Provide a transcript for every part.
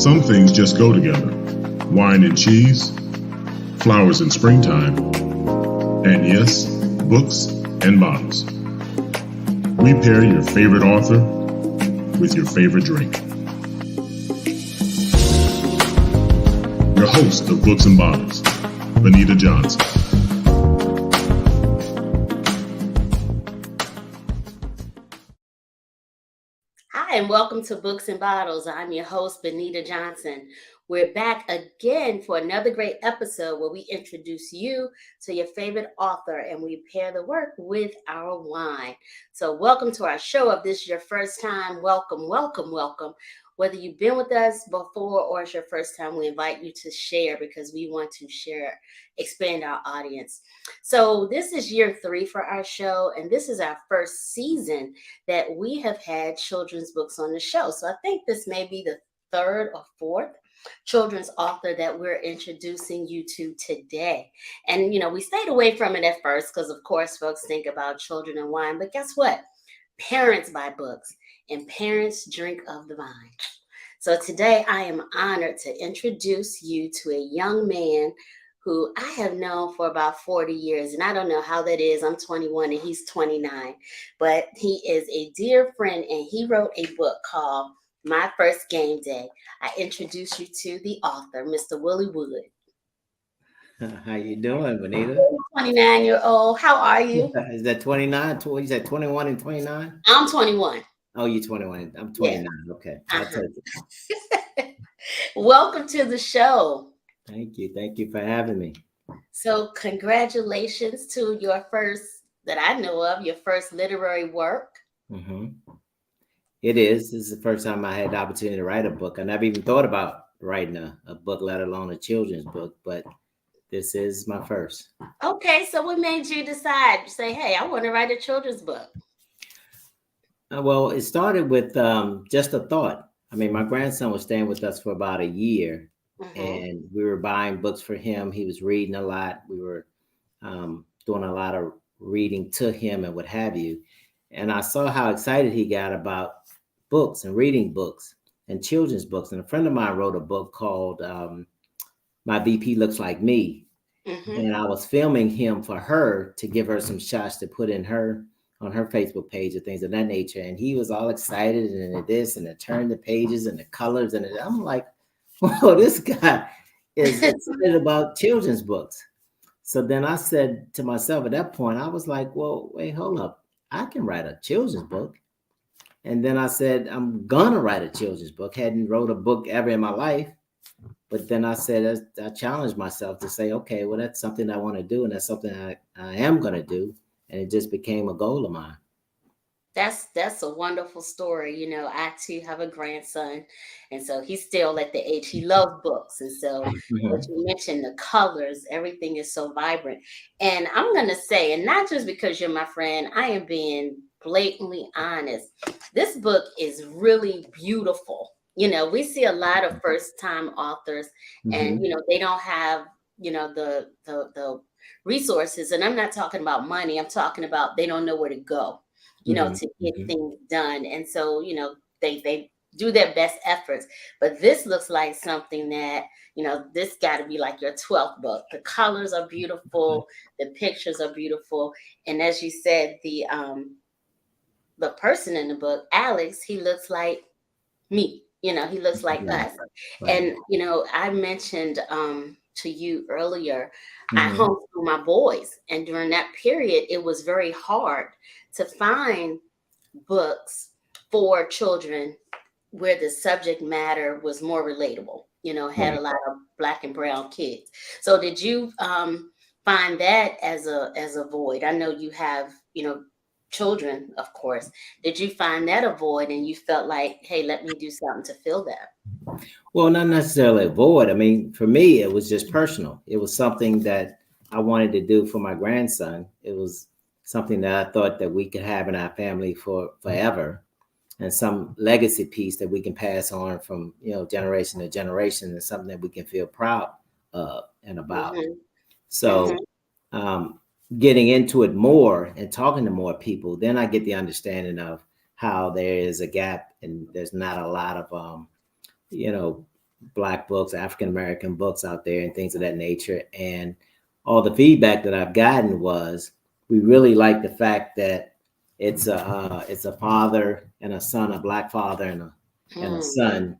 Some things just go together. Wine and cheese, flowers in springtime, and yes, books and bottles. We pair your favorite author with your favorite drink. Your host of Books and Bottles, Benita Johnson. Hi, and welcome to Books and Bottles. I'm your host, Benita Johnson. We're back again for another great episode where we introduce you to your favorite author and we pair the work with our wine. So welcome to our show. If this is your first time, welcome, welcome, welcome. Whether you've been with us before or it's your first time, we invite you to share because we want to share, expand our audience. So this is year 3 for our show, and this is our first season that we have had children's books on the show. So I think this may be the 3rd or 4th children's author that we're introducing you to today. And, we stayed away from it at first because, of course, folks think about children and wine. But guess what? Parents buy books and parents drink of the vine. So today I am honored to introduce you to a young man who I have known for about 40 years. And I don't know how that is. I'm 21 and he's 29. But he is a dear friend and he wrote a book called My First Game Day. I introduce you to the author, Mr. Willie Wood. How you doing, Benita? 29-year-old. How are you? Is that 29? You said 21 and 29? I'm 21. Oh, you're 21. I'm 29. Yeah. Okay. I'll take it. Welcome to the show. Thank you. Thank you for having me. So congratulations to your first, that I know of, your first literary work. Mm-hmm. It is. This is the first time I had the opportunity to write a book. I never even thought about writing a book, let alone a children's book, but this is my first. Okay, so what made you decide to say, hey, I want to write a children's book? Well, it started with just a thought. I mean, my grandson was staying with us for about a year, and we were buying books for him. He was reading a lot. We were doing a lot of reading to him and what have you. And I saw how excited he got about books and reading books and children's books. And a friend of mine wrote a book called My VP Looks Like Me. And I was filming him for her to give her some shots to put in on her Facebook page and things of that nature. And he was all excited and this and it turned the pages and the colors. And I'm like, whoa, this guy is excited about children's books. So then I said to myself at that point, I was like, well, wait, hold up. I can write a children's book. And then I said, I'm gonna write a children's book. Hadn't wrote a book ever in my life. But then I said, I challenged myself to say, okay, well, that's something I want to do. And that's something I am going to do. And it just became a goal of mine. That's a wonderful story. I too have a grandson. And so he's still at the age, he loves books. And so what you mentioned, the colors, everything is so vibrant. And I'm going to say, and not just because you're my friend, I am being blatantly honest. This book is really beautiful. We see a lot of first-time authors and, they don't have, the resources. And I'm not talking about money. I'm talking about they don't know where to go, to get things done. And so, they do their best efforts. But this looks like something that, this got to be like your 12th book. The colors are beautiful. The pictures are beautiful. And as you said, the person in the book, Alex, he looks like me. He looks like us. Right. And, I mentioned to you earlier, I homeschool my boys. And during that period, it was very hard to find books for children where the subject matter was more relatable, had a lot of Black and brown kids. So did you find that as a void? I know you have, children, of course. Did you find that a void and you felt like, hey, let me do something to fill that? Well, not necessarily a void. I mean, for me, it was just personal. It was something that I wanted to do for my grandson. It was something that I thought that we could have in our family for forever, and some legacy piece that we can pass on from, generation to generation, and something that we can feel proud of and about. So, getting into it more and talking to more people, then I get the understanding of how there is a gap and there's not a lot of, Black books, African American books out there, and things of that nature. And all the feedback that I've gotten was we really like the fact that it's a father and a son, a Black father and a Mm, son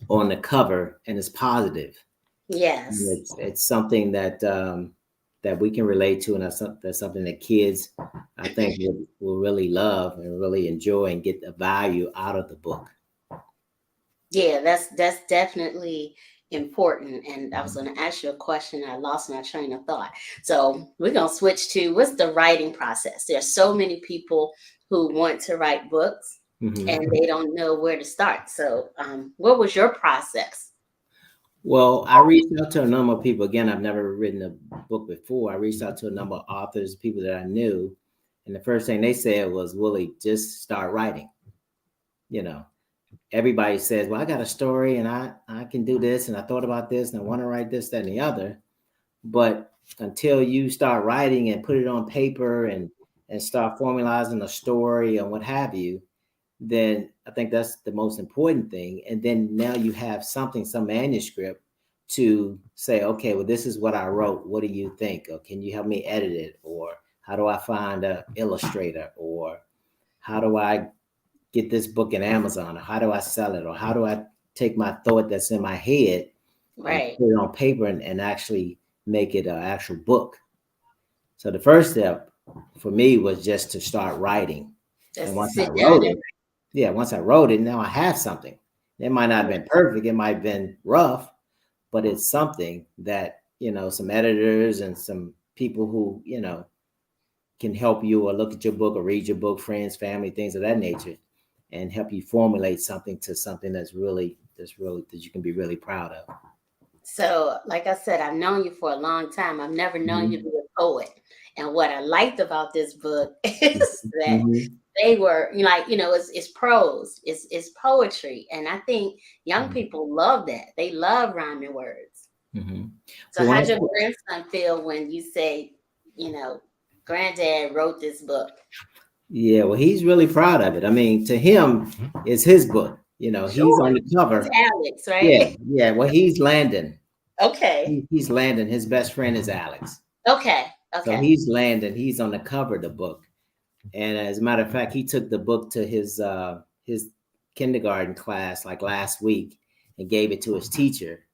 on the cover, and it's positive. And yes. it's something that that we can relate to, and that's something that kids, I think, will really love and really enjoy and get the value out of the book. Yeah, that's definitely important. And I was going to ask you a question. I lost my train of thought. So we're going to switch to what's the writing process? There's so many people who want to write books Mhm. and they don't know where to start. So, what was your process? Well, I reached out to a number of people. Again, I've never written a book before. I reached out to a number of authors, people that I knew, and the first thing they said was, "Willie, just start writing." You know, everybody says, "Well, I got a story, and I can do this, and I thought about this, and I want to write this, that, and the other." But until you start writing and put it on paper and start formalizing a story and what have you, then I think that's the most important thing. And then now you have something, some manuscript to say, okay, well, this is what I wrote. What do you think? Or can you help me edit it? Or how do I find an illustrator? Or how do I get this book in Amazon? Or how do I sell it? Or how do I take my thought that's in my head and Right. put it on paper and actually make it an actual book? So the first step for me was just to start writing. And Just once I sit down wrote and it, yeah, once I wrote it, now I have something. It might not have been perfect, it might have been rough, but it's something that, some editors and some people who, can help you or look at your book or read your book, friends, family, things of that nature, and help you formulate something to something that's really that you can be really proud of. so, like I said, I've known you for a long time. I've never known you to Mhm. be a poet. And what I liked about this book is that Mhm. they were it's prose, it's poetry. And I think young Mhm. people love that. They love rhyming words. Mhm. So Well, when I how's your grandson feel when you say, you know, granddad wrote this book? Yeah, well, he's really proud of it. I mean, to him, it's his book. He's Sure. on the It's cover. Alex, Yeah, right? yeah. Well, he's Landon. Okay. He's Landon. His best friend is Alex. Okay. So Okay. he's Landon. He's on the cover of the book. And as a matter of fact, he took the book to his kindergarten class like last week and gave it to his teacher.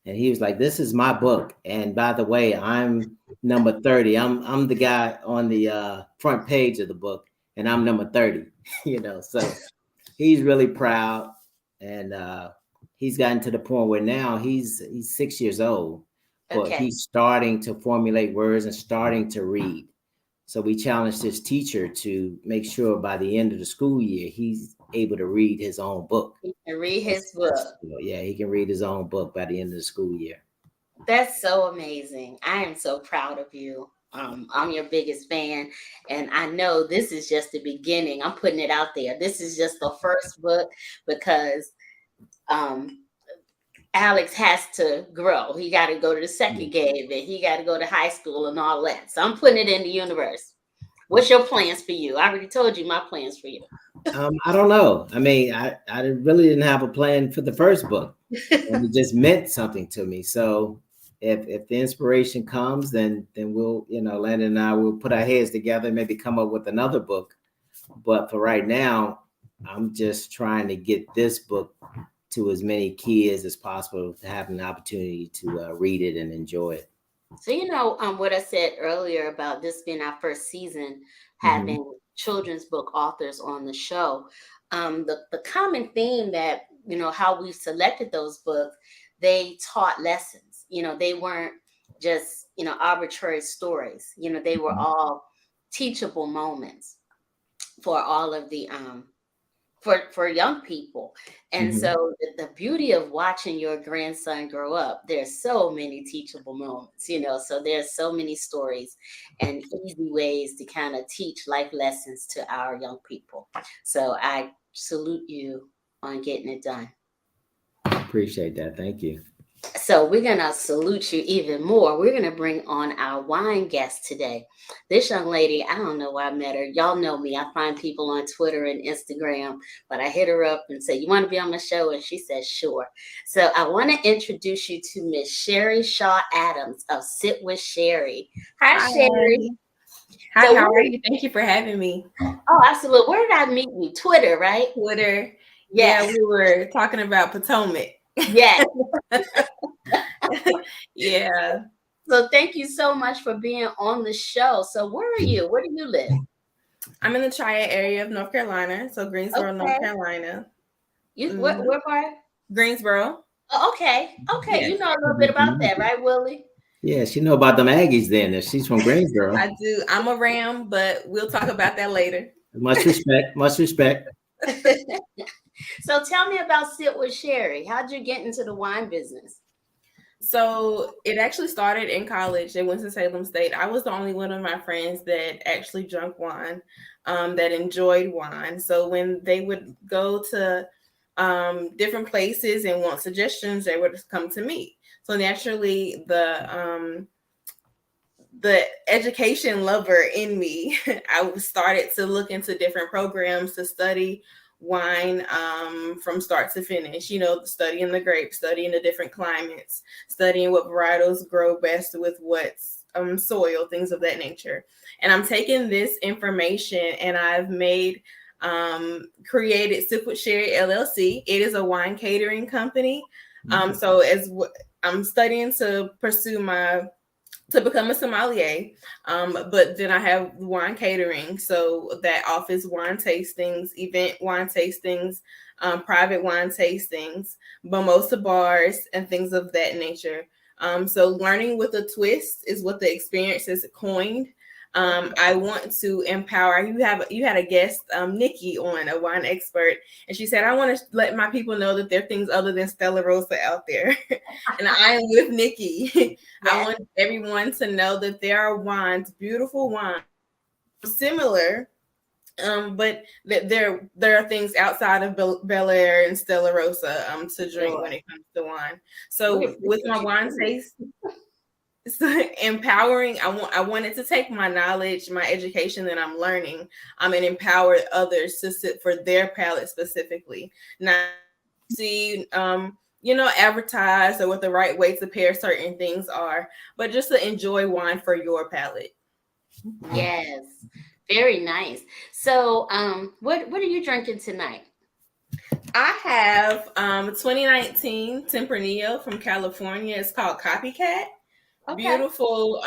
And he was like, "This is my book. And by the way, I'm number 30. I'm the guy on the front page of the book, and I'm number 30." So he's really proud, and he's gotten to the point where now he's 6 years old, but Okay. he's starting to formulate words and starting to read. So we challenged his teacher to make sure by the end of the school year he's able to read his own book. You can read his book. Yeah, he can read his own book by the end of the school year. That's so amazing. I am so proud of you. I'm your biggest fan, and I know this is just the beginning. I'm putting it out there. This is just the first book because um, Alex has to grow. He got to go to the second grade, and he got to go to high school and all that. So I'm putting it in the universe. What's your plans for you? I already told you my plans for you. I don't know. I mean, I really didn't have a plan for the first book, and it just meant something to me. So if the inspiration comes, then we'll, Landon and I will put our heads together and maybe come up with another book. But for right now, I'm just trying to get this book to as many kids as possible to have an opportunity to read it and enjoy it. So what I said earlier about this being our first season, Hmm. having children's book authors on the show. The common theme that how we selected those books, they taught lessons. They weren't just arbitrary stories. They were all teachable moments for all of the for young people. And Hmm. so the beauty of watching your grandson grow up, there's so many teachable moments, so there's so many stories and easy ways to kind of teach life lessons to our young people. So I salute you on getting it done. Appreciate that. Thank you. So we're going to salute you even more. We're going to bring on our wine guest today. This young lady, I don't know where I met her. Y'all know me. I find people on Twitter and Instagram, but I hit her up and said, "You want to be on the show?" And she said, "Sure." So I want to introduce you to Miss Sherry Shaw Adams of Sit with Sherry. Hi, Hi. Sherry. Hi, So how are you? Thank you for having me. oh, absolutely. Where did I meet you? Twitter, right? Twitter. Yeah, Yes. we were talking about Potomac. Yes. Yeah. So thank you so much for being on the show. So where are you? Where do you live? I'm in the Triad area of North Carolina, so Greensboro, Okay. North Carolina. You Mhm. where part? Greensboro. Oh, okay. Okay. Yes, You know a little bit about that, right, Willie? Yeah, she know about them Aggies then. If she's from Greensboro. I do. I'm a Ram, but we'll talk about that later. Much respect. Much respect. So tell me about Sit with Sherry. How'd you get into the wine business? So it actually started in college at Winston-Salem State. I was the only one of my friends that actually drank wine, that enjoyed wine. So when they would go to different places and want suggestions, they would come to me. So naturally, the education lover in me, I started to look into different programs to study wine, from start to finish. Studying the grapes, studying the different climates, studying what varietals grow best with what soil, things of that nature. And I'm taking this information and I've created Sip with Sherry LLC. It is a wine catering company. So I'm studying to to become a sommelier. But then I have wine catering. So that offers wine tastings, event wine tastings, private wine tastings, mimosa bars, and things of that nature. So learning with a twist is what the experience has coined. I want to empower. You had a guest, Nikki, on, a wine expert, and she said, "I want to let my people know that there are things other than Stella Rosa out there." And I am with Nikki. Yes. I want everyone to know that there are wines, beautiful wines, similar, but that there are things outside of Bel Air and Stella Rosa to drink Sure. when it comes to wine. We So with my appreciate wine you. taste, it's empowering. I wanted to take my knowledge, my education that I'm learning, and empower others to sit for their palate specifically. Not see advertised or what the right way to pair certain things are, but just to enjoy wine for your palate. Yes. Very nice. So what are you drinking tonight? I have 2019 Tempranillo from California. It's called Copycat. Okay. Beautiful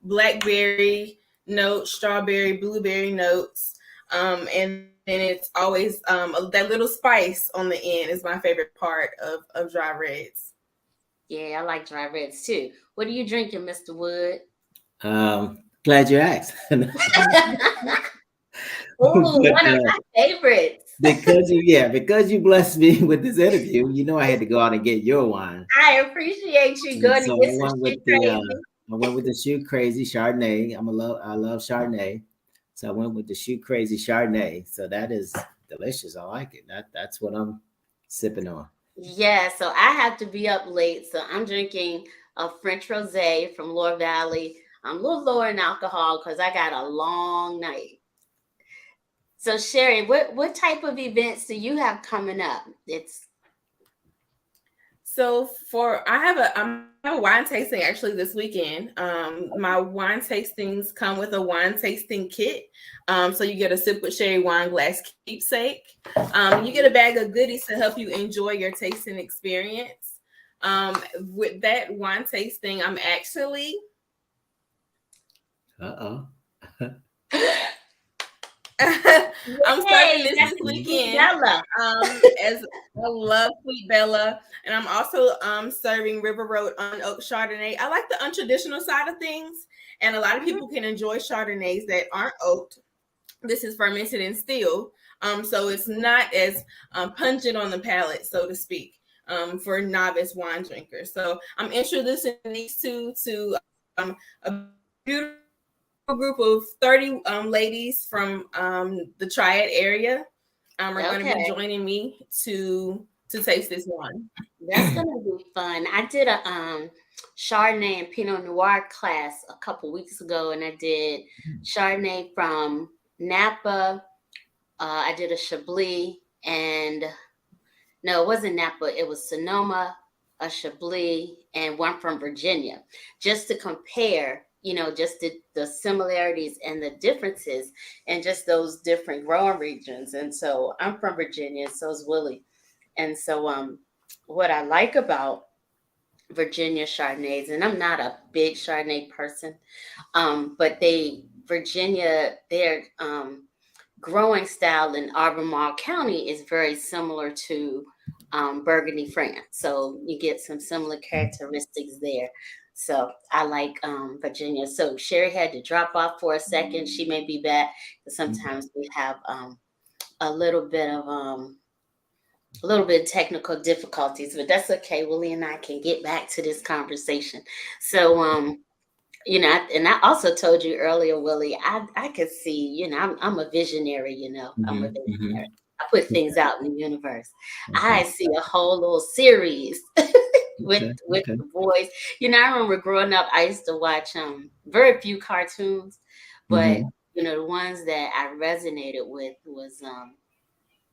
blackberry notes, strawberry, blueberry notes, and then it's always that little spice on the end is my favorite part of dry reds. Yeah, I like dry reds too. What are you drinking, Mr. Wood? Glad you asked. Oh, But, one of my favorites. because you blessed me with this interview, you know I had to go out and get your wine. I appreciate you And going so to I get some went shit with crazy. I went with the Shoot Crazy Chardonnay. I love Chardonnay. So I went with the Shoot Crazy Chardonnay. So that is delicious. I like it. That's what I'm sipping on. Yeah, so I have to be up late. So I'm drinking a French rosé from Loire Valley. I'm a little lower in alcohol because I got a long night. So Sherry, what type of events do you have coming up? It's So I have a wine tasting actually this weekend. My wine tastings come with a wine tasting kit. So you get a Sip with Sherry wine glass keepsake. You get a bag of goodies to help you enjoy your tasting experience. With that wine tasting, I'm actually Uh-oh. I'm serving hey, this that's the sweet weekend. Bella. As I love Sweet Bella, and I'm also serving River Road Unoaked Chardonnay. I like the untraditional side of things, and a lot of people can enjoy Chardonnays that aren't oaked. This is fermented and still, so it's not as pungent on the palate, so to speak, for novice wine drinkers. So I'm introducing these two to a beautiful group of 30 ladies from the Triad area are going to be Okay. joining me to to taste this wine. That's gonna be fun. I did a Chardonnay and Pinot Noir class a couple weeks ago, and I did Chardonnay from Napa. I did a Chablis, and no, it wasn't Napa. It was Sonoma, a Chablis, and one from Virginia, just to compare. Just the similarities and the differences, and just those different growing regions. And so I'm from Virginia, and so is Willie. And so, what I like about Virginia Chardonnays, and I'm not a big Chardonnay person, but their growing style in Albemarle County is very similar to Burgundy, France. So you get some similar characteristics there. So I like Virginia. So Sherry had to drop off for a second. She may be back, because sometimes we have a little bit of technical difficulties, but that's okay. Willie and I can get back to this conversation. So, and I also told you earlier, Willie, I could see, I'm a visionary, I'm a visionary. I put things out in the universe. I see a whole little series with the boys. I remember growing up, I used to watch very few cartoons, but the ones that I resonated with was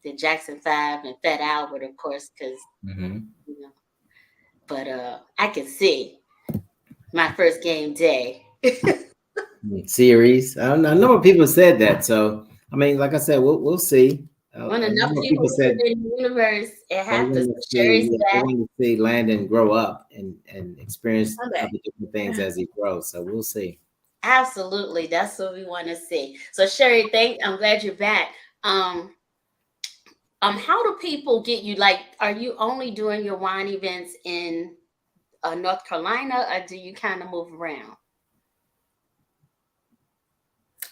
the Jackson 5 and Fat Albert, of course, because but I can see my first game day series. I know people said that, so I mean, like I said, we'll see. When enough people said in the universe, it happens. Sherry's back. We want to see Landon grow up and experience other different things as he grows. So we'll see. Absolutely, that's what we want to see. So Sherry, I'm glad you're back. How do people get you? Like, are you only doing your wine events in North Carolina, or do you kind of move around?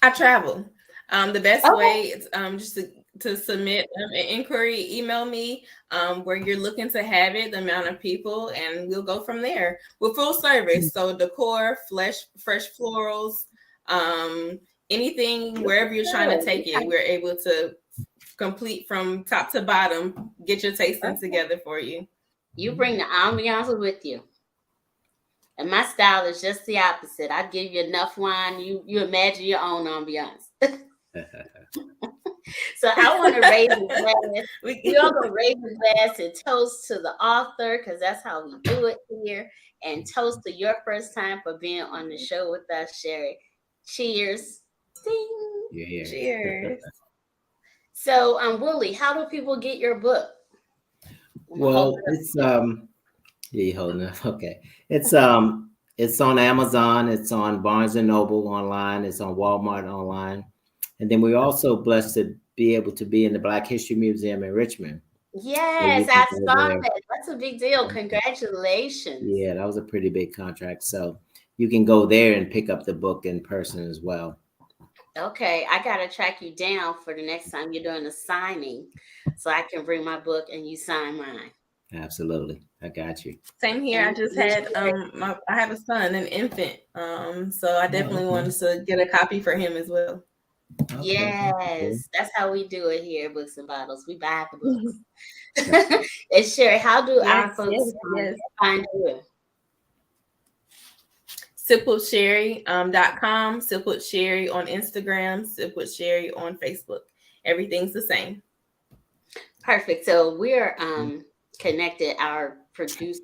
I travel. The best way is just to submit an inquiry, email me where you're looking to have it, the amount of people, and we'll go from there. We're full service, so decor, fresh florals, anything, wherever you're trying to take it, we're able to complete from top to bottom, get your tasting together for you. You bring the ambiance with you. And my style is just the opposite. I give you enough wine, you imagine your own ambiance. So I want to raise a glass. We're going to raise a glass and toast to the author, because that's how we do it here. And toast to your first time for being on the show with us, Sherry. Cheers. Ding. Yeah. Cheers. So, Willie, how do people get your book? Well, it's you holding it. Okay. It's on Amazon. It's on Barnes and Noble online. It's on Walmart online. And then we're also blessed to be able to be in the Black History Museum in Richmond. Yes, I saw that. That's a big deal. Congratulations. Yeah, that was a pretty big contract. So you can go there and pick up the book in person as well. Okay, I got to track you down for the next time you're doing a signing, so I can bring my book and you sign mine. Absolutely. I got you. Same here. I just had I have a son, an infant. So I definitely wanted to get a copy for him as well. Okay. Yes, that's how we do it here at Books and Bottles. We buy the books. And Sherry, how do our folks find you? SipWithSherry.com, SipWithSherry on Instagram, SipWithSherry on Facebook. Everything's the same. Perfect. So we're connected. Our producers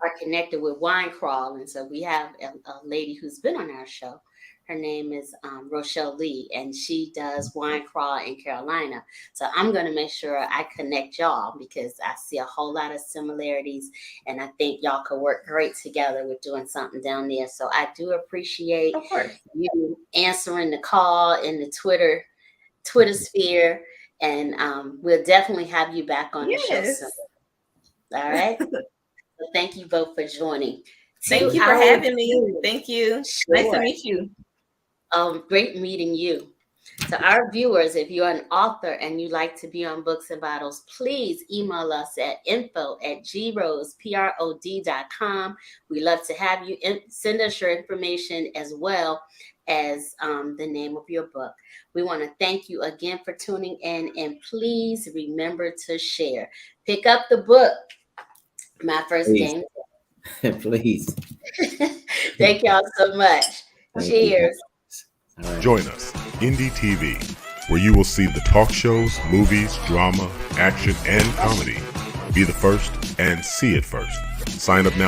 are connected with Wine Crawl, and so we have a lady who's been on our show. Her name is Rochelle Lee, and she does Wine Crawl in Carolina. So I'm going to make sure I connect y'all, because I see a whole lot of similarities, and I think y'all could work great together with doing something down there. So I do appreciate you answering the call in the Twitter sphere, and we'll definitely have you back on the show soon. All right. So thank you both for joining. Thank you for having me. Thank you. Sure. Nice to meet you. Great meeting you. To our viewers, if you're an author and you'd like to be on Books and Bottles, please email us at info@grod.com. We love to have you. Send us your information as well as the name of your book. We want to thank you again for tuning in, and please remember to share. Pick up the book, My First Game. Please. Thank y'all so much. Cheers. Right. Join us, Indie TV, where you will see the talk shows, movies, drama, action, and comedy. Be the first and see it first. Sign up now